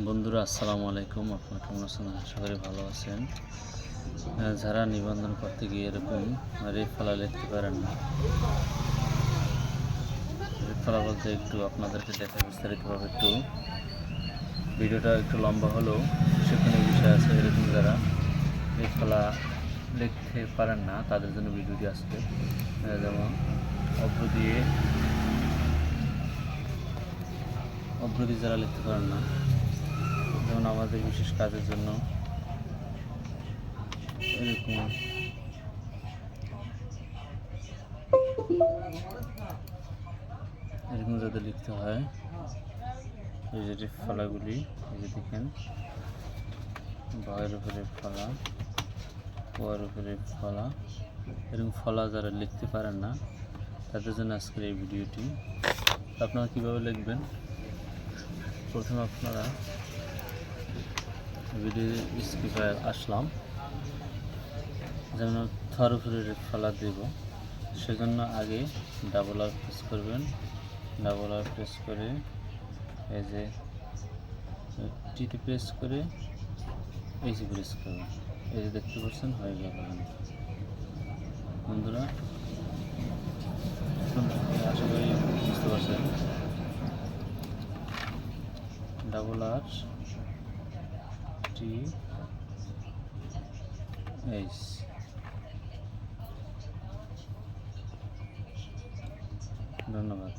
বন্ধুরা আসসালামু আলাইকুম। আপনারা কেমন আছেন? আশা করি ভালো আছেন। যারা নিবন্ধন করতে গিয়ে এরকম রেফালা লিখতে পারেন না, রেফালা বলতে একটু আপনাদেরকে দেখা বিস্তারিতভাবে একটু ভিডিওটা একটু লম্বা হলেও সেখানে বিষয় আছে। এরকম যারা রেফালা লিখতে পারেন না তাদের জন্য ভিডিওটি আসবে। যেমন অব্রদি যারা লিখতে পারেন না, যেমন আমাদের বিশেষ কাজের জন্য এরকম যাদের লিখতে হয়, এই যে ফলাগুলি, এই যে দেখেন, ভয়ের উপরে ফলা, ওয়ার উপরে ফলা, এরকম ফলা যারা লিখতে পারেন না তাদের জন্য আজকের এই ভিডিওটি। আপনারা কীভাবে লিখবেন? প্রথমে আপনারা ভিডিও স্ক্রিপে আসলাম, যেমন থর উপরে ফলা দেব, সেজন্য আগে ডাবল আর প্রেস করবেন। ডাবল আর প্রেস করে এই যে টিতে প্রেস করে এই যে প্রেস করবেন, এই যে দেখতে পাচ্ছেন হয়ে গেল। বন্ধুরা আশা করি বুঝতে পারছেন। ডাবল আর টি এইচ, ধন্যবাদ।